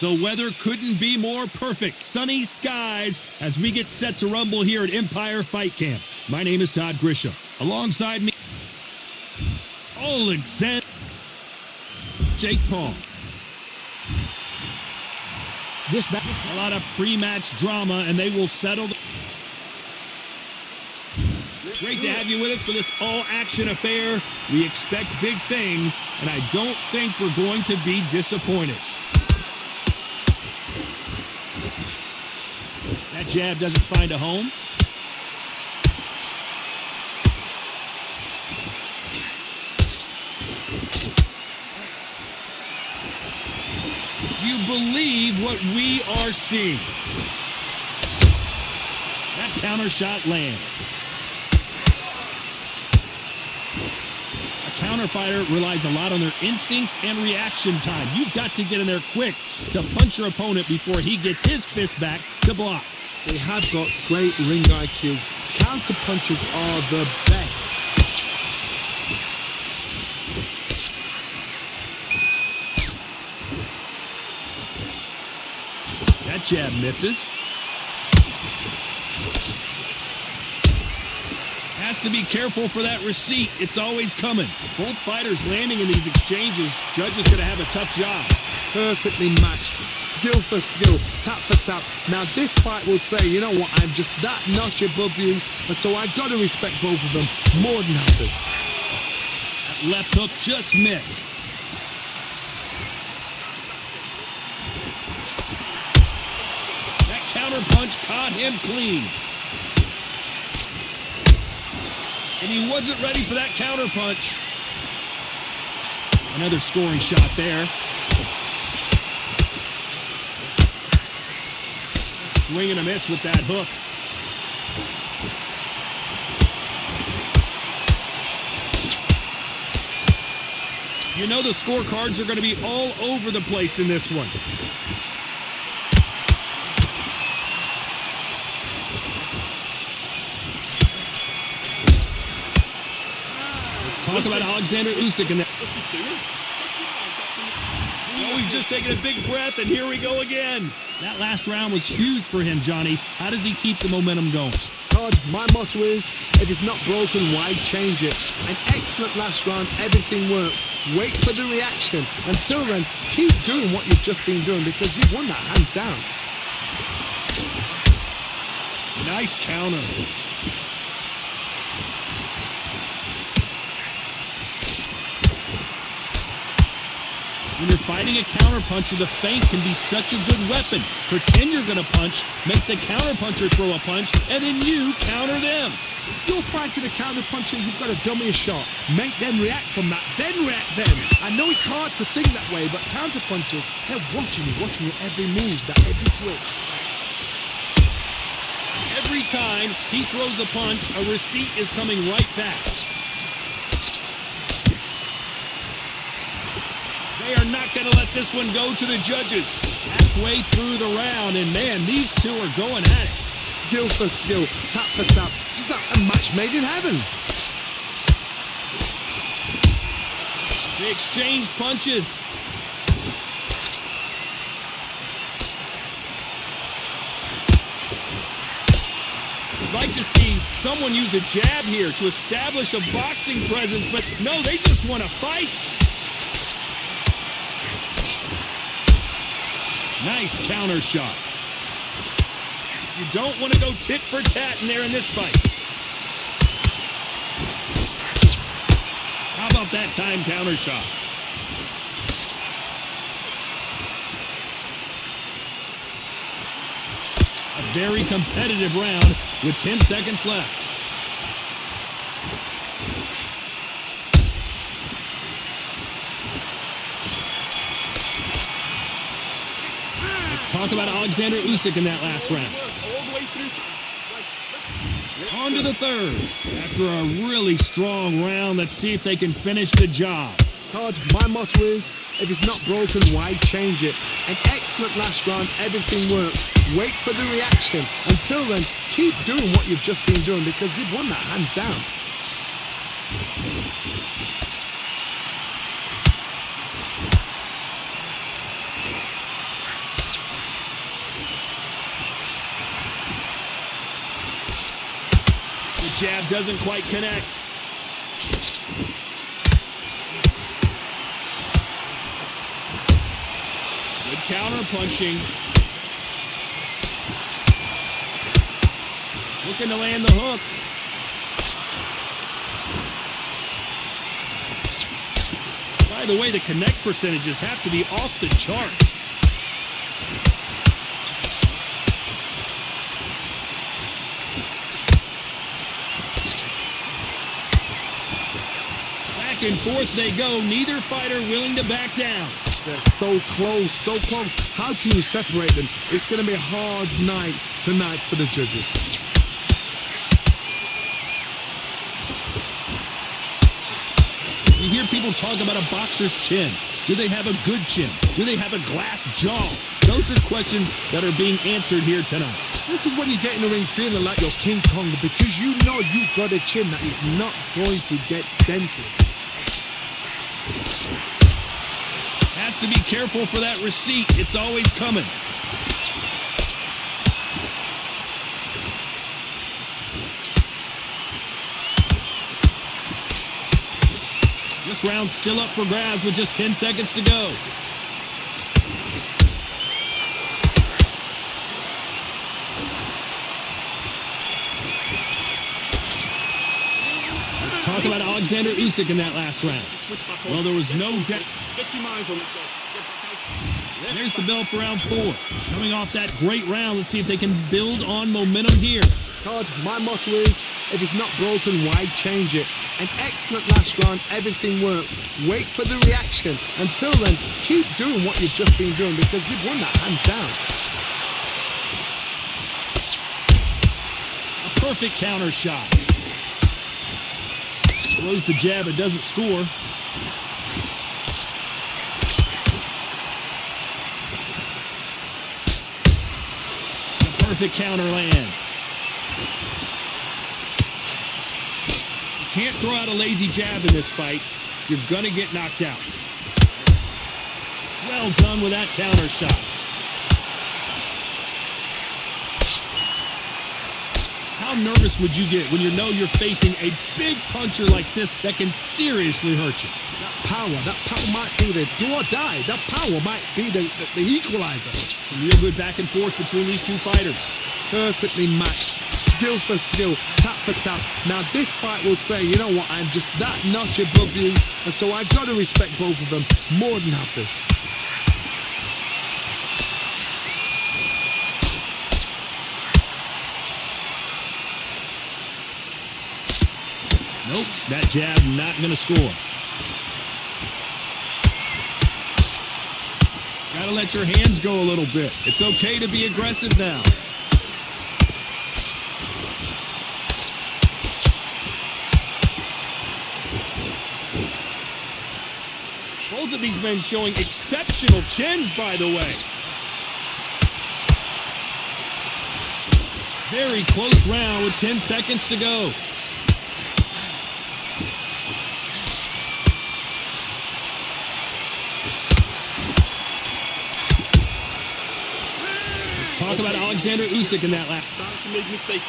The weather couldn't be more perfect. Sunny skies as we get set to rumble here at Empire Fight Camp. My name is Todd Grisham. Alongside me, Oleksandr, Jake Paul. This back, a lot of pre-match drama, and they will settle. Great to have you with us for this all-action affair. We expect big things, and I don't think we're going to be disappointed. That jab doesn't find a home. Do you believe what we are seeing? That counter shot lands. A counter fighter relies a lot on their instincts and reaction time. You've got to get in there quick to punch your opponent before he gets his fist back to block. They have got great ring IQ. Counter punches are the best. That jab misses. Has to be careful for that receipt. It's always coming. Both fighters landing in these exchanges. Judge is going to have a tough job. Perfectly matched. Skill for skill. Tap for tap. Now this fight will say, you know what, I'm just that notch above you. And so I've got to respect both of them more than happy. That left hook just missed. That counter punch caught him clean. And he wasn't ready for that counter punch. Another scoring shot there. Swing and a miss with that hook. You know the scorecards are going to be all over the place in this one. Talk about Oleksandr Usyk in that. What's he doing? Oh, he's just taking a big breath, and here we go again. That last round was huge for him, Johnny. How does he keep the momentum going? Todd, my motto is, if it's not broken, why change it? An excellent last round, everything works. Wait for the reaction. Until then, keep doing what you've just been doing because you've won that hands down. Nice counter. When you're fighting a counterpuncher, the feint can be such a good weapon. Pretend you're going to punch, make the counterpuncher throw a punch, and then you counter them. If you're fighting a counterpuncher, you've got to dummy a shot. Make them react from that, then react them. I know it's hard to think that way, but counterpunchers, they're watching you every move, that every twitch. Every time he throws a punch, a receipt is coming right back. They are not going to let this one go to the judges. Halfway through the round, and man, these two are going at it. Skill for skill, tap for tap. Just like a match made in heaven. They exchange punches. I'd like to see someone use a jab here to establish a boxing presence, but no, they just want to fight. Nice counter shot. You don't want to go tit for tat in there in this fight. How about that time counter shot? A very competitive round with 10 seconds left. Talk about Oleksandr Usyk in that last round. On to the third. After a really strong round, let's see if they can finish the job. Todd, my motto is, if it's not broken, why change it? An excellent last round, everything works. Wait for the reaction. Until then, keep doing what you've just been doing because you've won that hands down. The jab doesn't quite connect. Good counter punching. Looking to land the hook. By the way, the connect percentages have to be off the charts. Back and forth they go. Neither fighter willing to back down. They're so close, so close. How can you separate them? It's going to be a hard night tonight for the judges. You hear people talk about a boxer's chin. Do they have a good chin? Do they have a glass jaw? Those are questions that are being answered here tonight. This is when you get in the ring feeling like you're King Kong, because you know you've got a chin that is not going to get dented. Has to be careful for that receipt. It's always coming. This round's still up for grabs with just 10 seconds to go. Let's talk about Oleksandr Usyk in that last round. Well, there was no depth. There's the bell for round 4. Coming off that great round, let's see if they can build on momentum here. Todd, my motto is, if it's not broken, why change it? An excellent last round, everything works. Wait for the reaction. Until then, keep doing what you've just been doing, because you've won that hands down. A perfect counter shot. Throws the jab, it doesn't score. The perfect counter lands. Can't throw out a lazy jab in this fight. You're gonna get knocked out. Well done with that counter shot. How nervous would you get when you know you're facing a big puncher like this that can seriously hurt you? That power might be the do or die. That power might be the equalizer. Some real good back and forth between these two fighters. Perfectly matched. Skill for skill, tap for tap. Now this fight will say, you know what, I'm just that notch above you, and so I've got to respect both of them. More than happy. Nope, that jab not gonna score. Gotta let your hands go a little bit. It's okay to be aggressive now. Both of these men showing exceptional chins, by the way. Very close round with 10 seconds to go. Let's talk about Oleksandr Usyk in that last. Starting to make mistakes.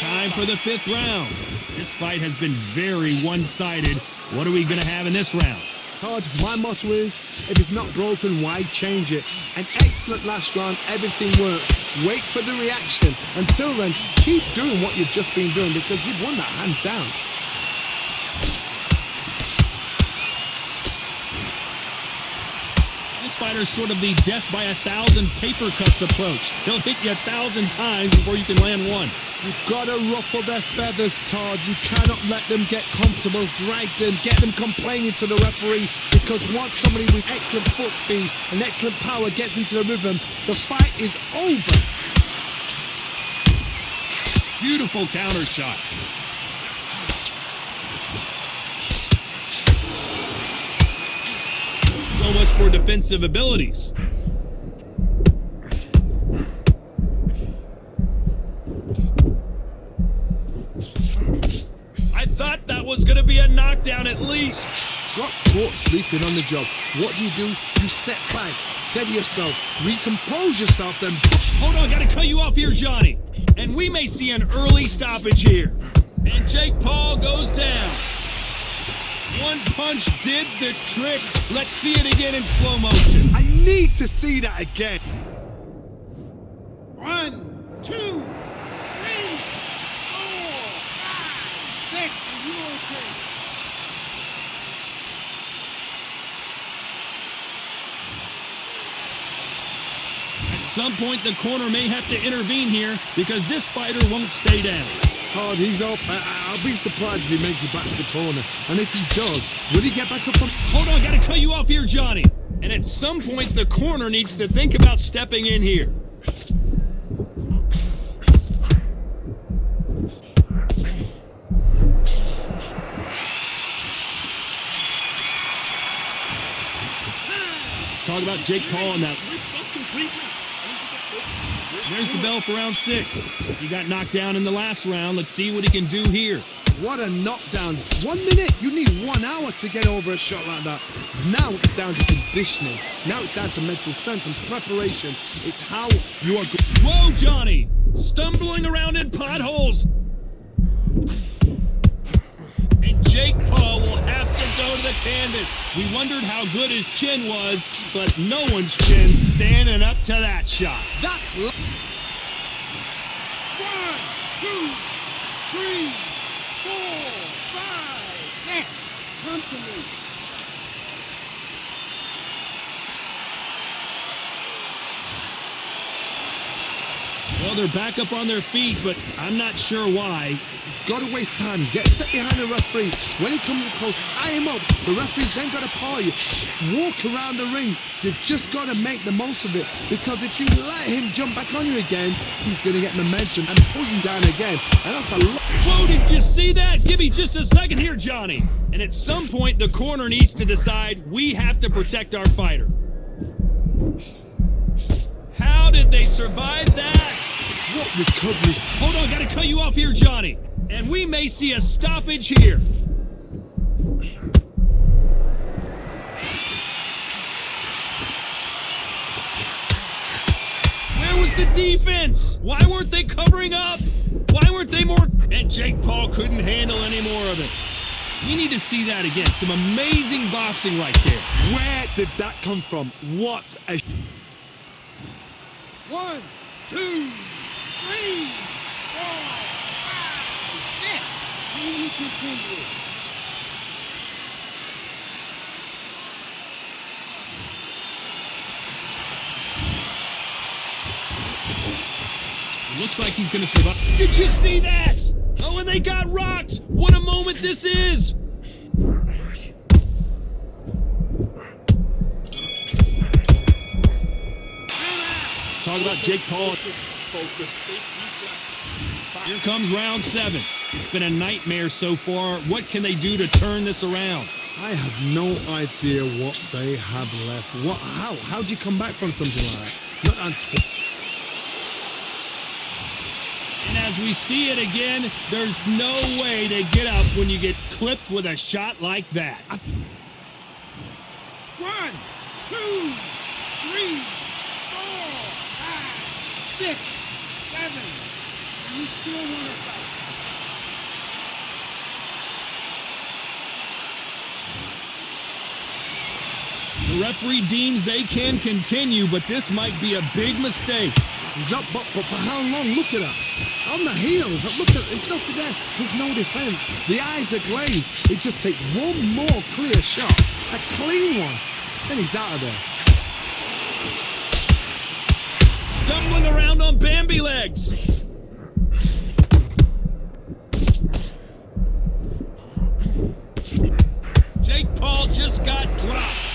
Time for the 5th round. This fight has been very one-sided. What are we going to have in this round? Todd, my motto is, if it's not broken, why change it? An excellent last round, everything works. Wait for the reaction. Until then, keep doing what you've just been doing, because you've won that hands down. This fighter's sort of the death by 1,000 paper cuts approach. He'll hit you 1,000 times before you can land one. You've got to ruffle their feathers, Todd. You cannot let them get comfortable, drag them, get them complaining to the referee, because once somebody with excellent foot speed and excellent power gets into the rhythm, the fight is over. Beautiful counter shot. So much for defensive abilities. I thought that was going to be a knockdown at least. got caught sleeping on the job. What do? You step back, steady yourself, recompose yourself, then... Hold on, gotta cut you off here, Johnny. And we may see an early stoppage here. And Jake Paul goes down. One punch did the trick. Let's see it again in slow motion. I need to see that again. 1, 2, 3, 4, 5, 6. Are you okay? At some point, the corner may have to intervene here because this fighter won't stay down. Oh, he's up. I'll be surprised if he makes it back to the corner. And if he does, will he get back up on... Hold on, gotta cut you off here, Johnny. And at some point, the corner needs to think about stepping in here. Let's talk about Jake Paul and that. There's the bell for round 6. He got knocked down in the last round. Let's see what he can do here. What a knockdown. 1 minute, you need 1 hour to get over a shot like that. Now it's down to conditioning. Now it's down to mental strength and preparation. It's how you are... Whoa, Johnny! Stumbling around in potholes. And Jake Paul will have to go to the canvas. We wondered how good his chin was, but no one's chin's standing up to that shot. That's... 1, 2, 3, 4, 5, 6. Come to me. Well, they're back up on their feet, but I'm not sure why. Got to waste time. Get step behind the referee. When he comes close, tie him up. The referee's then got to paw you. Walk around the ring. You've just got to make the most of it. Because if you let him jump back on you again, he's going to get momentum and pull you down again. And that's a lot. Whoa, did you see that? Give me just a second here, Johnny. And at some point, the corner needs to decide we have to protect our fighter. How did they survive that? What recovery? Hold on, gotta cut you off here, Johnny. And we may see a stoppage here. Where was the defense? Why weren't they covering up? Why weren't they more... And Jake Paul couldn't handle any more of it. We need to see that again. Some amazing boxing right there. Where did that come from? What a... 1, 2, 3, 4, 5, 6. Can you continue? It looks like he's gonna survive. Did you see that? Oh, and they got rocked. What a moment this is. Let's talk about Jake Paul. Here comes round 7. It's been a nightmare so far. What can they do to turn this around? I have no idea what they have left. How do you come back from something like that? And as we see it again, there's no way to get up when you get clipped with a shot like that. 1, 2, 3, 4, 5, 6, 7. You still want to fight? The referee deems they can continue, but this might be a big mistake. He's up, but for how long? Look at that. On the heels. Look at it's nothing there. There's no defense. The eyes are glazed. It just takes one more clear shot. A clean one. Then he's out of there. Stumbling around on Bambi legs. Jake Paul just got dropped.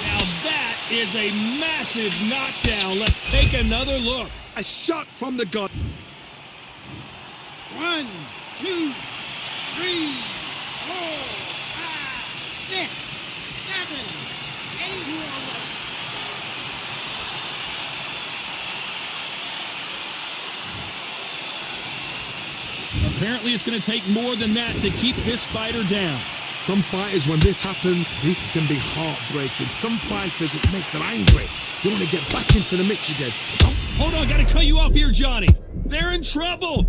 Now that is a massive knockdown. Let's take another look. A shot from the gut. 1, 2, 3, 4, 5, 6, 7, 8 more left. Apparently it's going to take more than that to keep this fighter down. Some fighters, when this happens, this can be heartbreaking. Some fighters, it makes them angry. They want to get back into the mix again. Oh. Hold on, gotta cut you off here, Johnny. They're in trouble.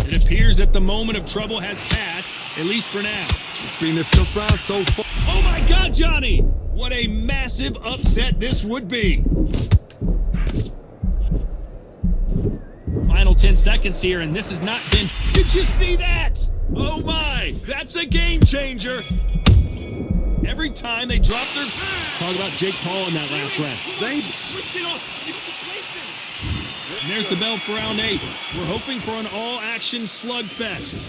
It appears that the moment of trouble has passed, at least for now. It's been a tough round so far. Oh my God, Johnny! What a massive upset this would be. Final 10 seconds here, and this has not been... Did you see that? Oh my, that's a game changer. Every time they drop their... Let's talk about Jake Paul in that last round. They Switch it off. Give it to places. And there's the bell for round 8. We're hoping for an all-action slugfest.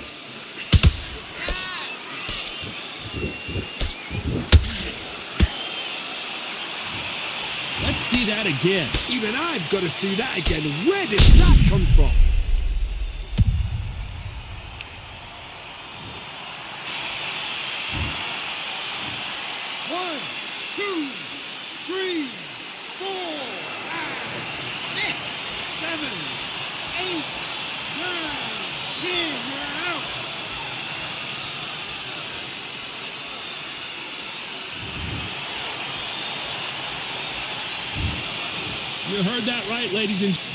Let's see that again. Even I've got to see that again. Where did that come from? One, two, three, 4, 5, 6, 7, 8, 9, 10. You're out. You heard that right, ladies and gentlemen.